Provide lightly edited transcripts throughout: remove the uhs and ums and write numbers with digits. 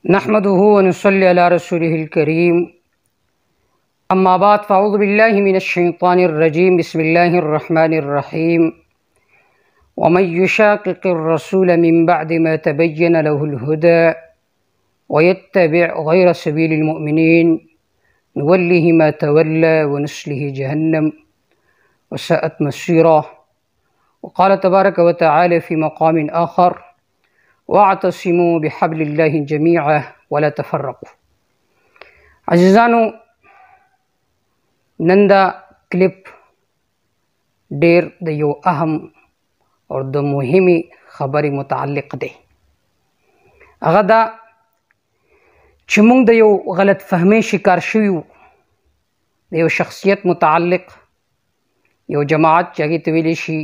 नहमदुहु व नुसल्ली अला रसूलिहिल करीम। अम्मा बाद फ़अऊज़ु बिल्लाहि मिनश्शैतानिर रजीम। बिस्मिल्लाहिर रहमानिर रहीम। व मन युशाक़िक़िर रसूल मिन बअदि मा तबय्यन लहुल हुदा व यत्तबि' गैर सबीलिल मुअमिनीन नुवल्लिहि मा तवल्ला व नुस्लिहि जहन्नम व सअत मसीरा। व क़ाल तबारक व तआला फ़ी मक़ामिन आख़र वाअतसिमू बिहब्लिल्लाहि जमीअन वला तफ़र्रक़ू। अज़ीज़ानो, नन दा क्लिप ढेर द यो अहम और द मुहिमी खबरी मुतअल्लिक़ दे। अगा दा چې موږ د یو غلط فهمۍ شکار شویو د یو شخصیت متعلق یو جماعت چې هغې ته ویلی شي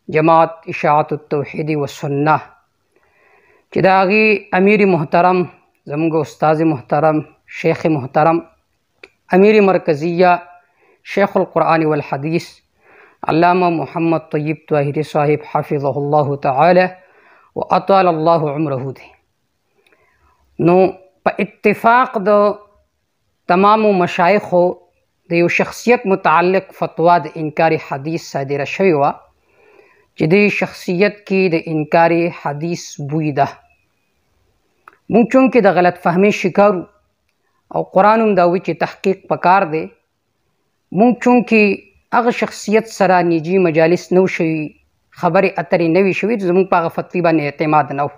جماعت اشاعت التوحید والسنه، چې د هغې امیر محترم زموږ استاذ محترم شیخ محترم امیر مرکزیه شیخ القرآن والحدیث علامه محمد طیب طاهري صاحب حفظه الله تعالی و اطال الله عمره دی. نو په اتفاق د تمامو مشایخو د یو شخصیت متعلق فتوا د انکار حدیث صادره شوې وه چې د شخصیت کې د انکار حدیث بوی ده. مونږ چونکې د غلط فهمۍ شکارو او قرآن هم دا وایي چې تحقیق پکار دی، مونږ چونکې هغه شخصیت سره نجی مجالس نه شوي، خبرې اترې نه وي شوي، زموږ په هغه فتوی باندې اعتماد نه و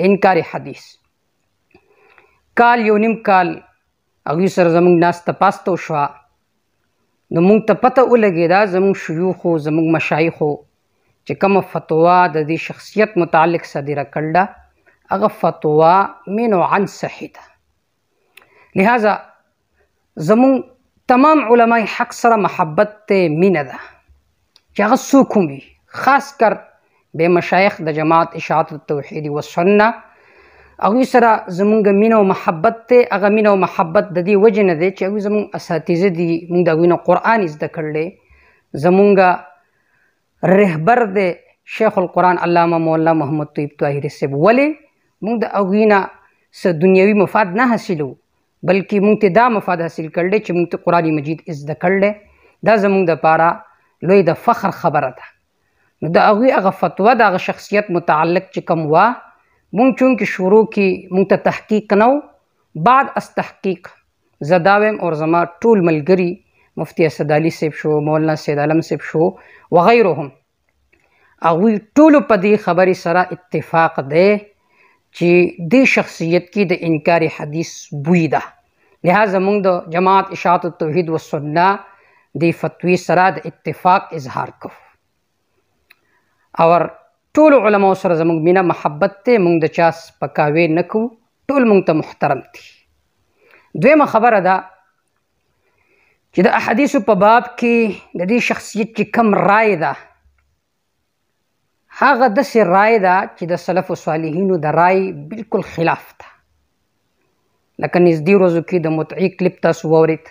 د انکار حدیث. کال یو نیم کال هغوی سره زموږ ناسته پاسته وشوه، نو موږ ته پته ولګېده زموږ شیوخو زموږ مشایخو چې کومه فتوا د دې شخصیت متعلق صادره کړل ده هغه فتوا منوعا صحیح ده. لہذا زموږ تمام علماء حق سره محبت ته مینه ده چې هغه څوک هم وي، خاص کر به مشایخ د جماعت اشاعت التوحید والسنه هغوی سره زموږ مینه او محبت دی. هغه مینه او محبت د دې وجې نه دی چې هغوی زموږ اساتذه دي، موږ د هغوی نه قرآن زده کړلی، زموږ رهبر دی شیخ القرآن علامه مولانا محمد طیب طاهري صاحب. ولې موږ د هغوی نه څه دنیوي مفاد نه حاصلو، بلکې موږ ته دا مفاد حاصل کړلی چې موږ ته قرآن مجید زده کړلی. دا زموږ دپاره لوی د فخر خبره ده. نو د هغوی هغه فتوا د هغه شخصیت متعلق چې کوم وه، مونږ چونکې شروع کې مونږ ته تحقیق نه و، بعد از تحقیق زه دا وایم او زما ټول ملګري مفتی اسد علي صاحب شو، مولانا سید عالم صاحب شو وغیرهم، هغوی ټولو په دې خبرې سره اتفاق دی چې دې شخصیت کې د انکار حدیث بوی ده. لہذا مونږ د جماعت اشاعت التوحید والسنه دې فتوی سره د اتفاق اظهار کوو. اور ټولو علماء سره زموږ مینه محبت دی، موږ د چا سپکاوی نه کوو، ټول موږ ته محترم دي. دویمه خبره ده چې د احادیثو په باب کې د دې شخصیت چې کم رای ده هغه داسې رای ده چې د سلف صالحینو د رای بالکل خلاف ده. لکه نږدې ورځو کې د متعی کلیپ تاسو واورید،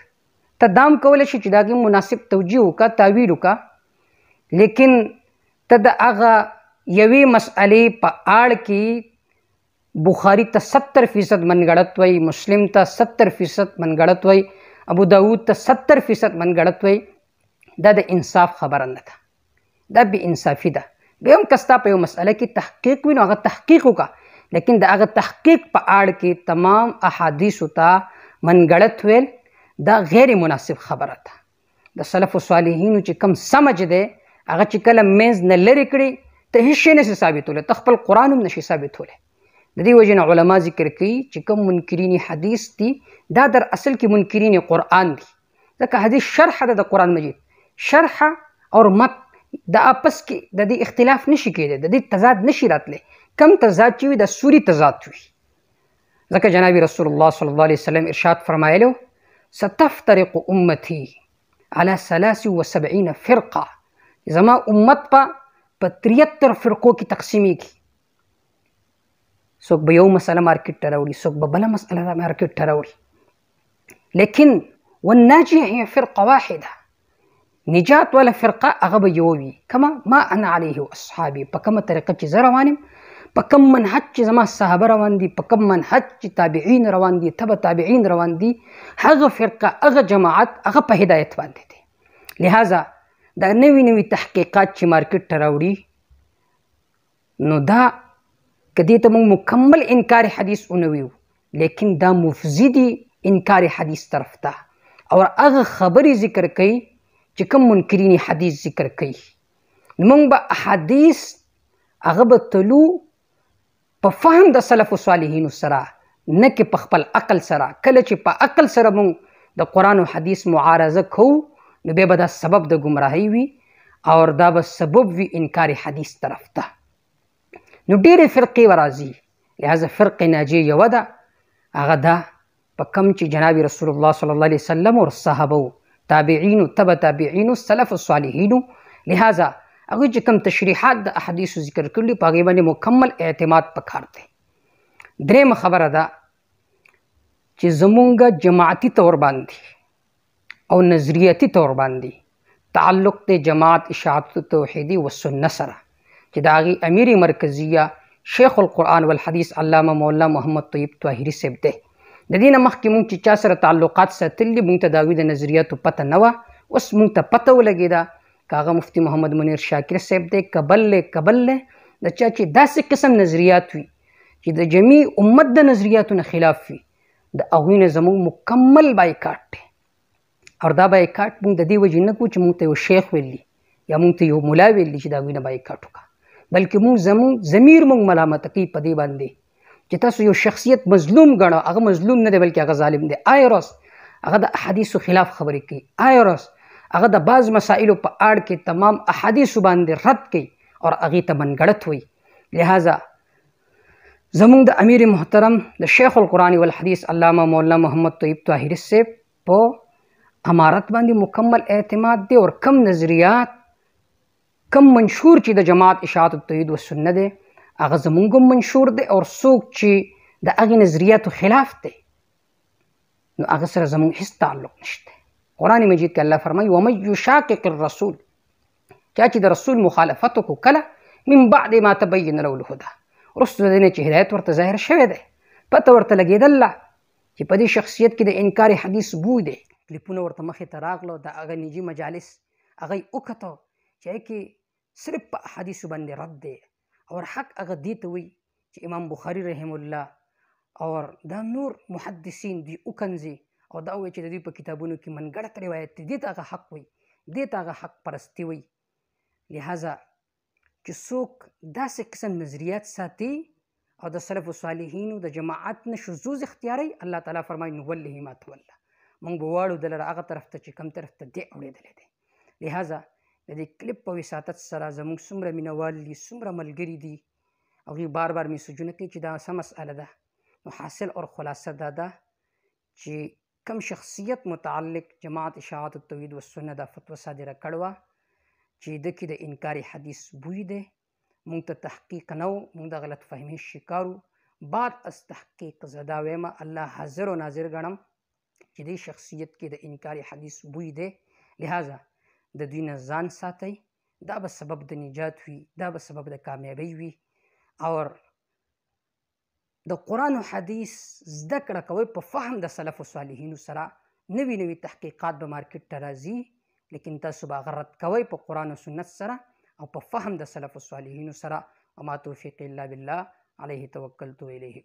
ته دا هم کولی شي چې د هغې مناسب توجیه وکړه، تعویل وکړه، لیکن ته د هغه یوې مسئلې په اړه کې بخاري ته 70% منګړت وی، مسلم ته 70% منګړت وی، ابو داود ته 70% منګړت وی. دا د انصاف خبره نه ده، دا بې انصافي ده. بیا هم که ستا په یو مسئله کې تحقیق وي نو هغه تحقیق وکړه، لیکن د هغه تحقیق په اړه کې تمام احادیثو ته منګړت ویل دا غیر مناسب خبره ده. د سلف صالحینو چې کوم سمج دی هغه چې کله منځ نه لرې کړي ته هیڅ شی نشي ثابتولی، ته خپل قرآن هم نشي ثابتولی. د دې وجې نه علما ذکر کوي چې کوم منکرین حدیث دي دا در اصل کې منکرین قرآن دي، ځکه حدیث شرح ده د قرآن مجید، شرح اور مت د آپس کې د دې اختلاف نشي کېدی، د دې تضاد نشي راتلی. کم تضاد چې وي د سوري تضاد وي، ځکه جناب رسول الله صلی الله علیه وسلم ارشاد فرمایلی ستفترق امتی علی 73 فرقه، زما امت په 73 فرقو کې تقسیمیږي. څوک به یو مسله مارکیټ ته راوړي، څوک به بله مسله مارکیټ ته راوړي، لیکن والناجیه هي فرقه واحده، نجات والا فرقه هغه به یوه وي، کما ما انا علیه واصحابي، په کومه طریقه چې زه روان یم په کوم منهج چې زما صحابه روان دي، په کوم منهج چې تابعین روان دي، تبع تابعین روان دي، هغه فرقه، هغه جماعت، هغه په هدایت باندې دی. لہذا دا نوي نوي تحقیقات چې مارکیټ ته راوړي، نو دا که دې ته موږ مکمل انکار حدیث ونه ویو، لیکن دا مفضي دي انکار حدیث طرف ته، او هغه خبرې ذکر کوي چې کوم منکرین حدیث ذکر کوي. نو موږ به احادیث هغه به تلو په فهم د سلف صالحینو سره، نه کې په خپل عقل سره. کله چې په عقل سره موږ د قرآن او حدیث معارضه کوو، نو بیا به دا سبب د ګمراهۍ وي او دا به سبب وي انکار حدیث طرف ته. نو ډېرې فرقې ورازي، لہذا فرق ناجیه یوه ده، هغه ده په کوم چې جناب رسول الله صلی الله علیه وسلم او صحابه، تابعینو، تبع تابعینو، سلف صالحینو، لہذا هغوی چې کوم تشریحات د احادیثو ذکر کړي په هغې باندې مکمل اعتماد پکار دی. درېیمه خبره ده چې زمونږ جماعتي طور باندې او نظریاتي طور باندې تعلق د جماعت اشاعت توحیدی و سنت سره، چې د هغې امیر مرکزیه شیخ القرآن والحدیث علامه مولانا محمد طیب طاهري صاحب دی. د دې نه مخکې مونږ چې چا سره تعلقات ساتلي، مونږ ته د هغوی د نظریاتو پته نه وه. اوس مونږ ته پته ولګېده که هغه مفتي محمد منیر شاکر صاحب دی، که بل دی د چا چې داسې قسم نظریات وي چې د جمعي امت د نظریاتو نه خلاف وي، د هغوی نه زموږ مکمل بایکاټ دی. او دا بایکاټ مونږ د دې وجې نه کوو چې مونږ ته یو شیخ ویلي یا مونږ ته یو ملا ویلي چې د هغوی نه بایکاټ وکړه، بلکې مونږ زموږ ضمیر مونږ ملامته کوي په دې باندې چې تاسو یو شخصیت مظلوم ګڼو. هغه مظلوم نه دی بلکې هغه ظالم دی. آیا ورځ هغه د احادیثو خلاف خبرې کوي، آیا ورځ هغه د بعض مسائلو په اړه کې تمام احادیثو باندې رد کوي او هغې ته منګړت وایي. لہذا زموږ د امیر محترم د شیخ القرآن والحدیث علامه مولانا محمد طیب طاهري صاحب په امارت باندې مکمل اعتماد دی، او کم نظریات کم منشور چې د جماعت اشاعت التوحید و سنت دی، هغه زمونږ هم منشور دی. او څوک چې د هغې نظریاتو خلاف دی، نو هغه سره زمونږ هېڅ تعلق نشته. قرآن مجید کې الله فرمایي ومن یشاقق الرسول، چا چې د رسول مخالفت وکړو کله من بعد ما تبین له الهدی، وروسته د دې نه چې هدایت ورته ظاهر شوی دی، پته ورته لګېدله چې په دې شخصیت کې د انکار حدیث بوی دی. کلیپونه ورته مخې ته راغلو، د هغه نجي مجالس هغه یې وکتو چې هغې کې صرف په احادیثو باندې رد دی، او حق هغه دې ته وایي چې امام بخاري رحم الله او دا نور محدثین دوی وکنځي او دا وایي چې د دوی په کتابونو کې منګړت روایت دی، دې ته هغه حق وایي، دې ته هغه حق پرستي وایي. لہذا چې څوک داسې قسم نظریات ساتي او د سلف صالحینو د جماعت نه شذوذ اختیاروي، الله تعالی فرمایي نوله ما توله، موږ به واړو دلته هغه طرف ته چې کوم طرف ته دی اړېدلی دی. لہذا د دې کلیپ په وساطت سره زموږ څومره مینوال دي، څومره ملګري دي، هغوی بار بار میسجونه کوي چې دا څه مسئله ده. نو حاصل اور خلاصه دا ده چې کم شخصیت متعلق جماعت اشاعت التوحید و سنت دا فتوه صادره کړې وه چې د کې د انکار حدیث بوی دی، مونږ ته تحقیق نه و، مونږ د غلط فهمۍ شکار وو. بعد از تحقیق زه دا ویمه الله حاضر و ناظر ګڼم چې دې شخصیت کې د انکار حدیث بوی دی. لہذا د دوی نه ځان ساتئ، دا به سبب د نجات وي، دا به سبب د کامیابۍ وي. او د قرآن و حدیث زده کړه کوئ په فهم د سلف صالحینو سره. نوي نوي تحقیقات به مارکیټ ته راځي، لیکن تاسو به هغه رد کوئ په قرآن و سنت سره او په فهم د سلف صالحینو سره. وما توفیق الا بالله علیه توکلت و الیه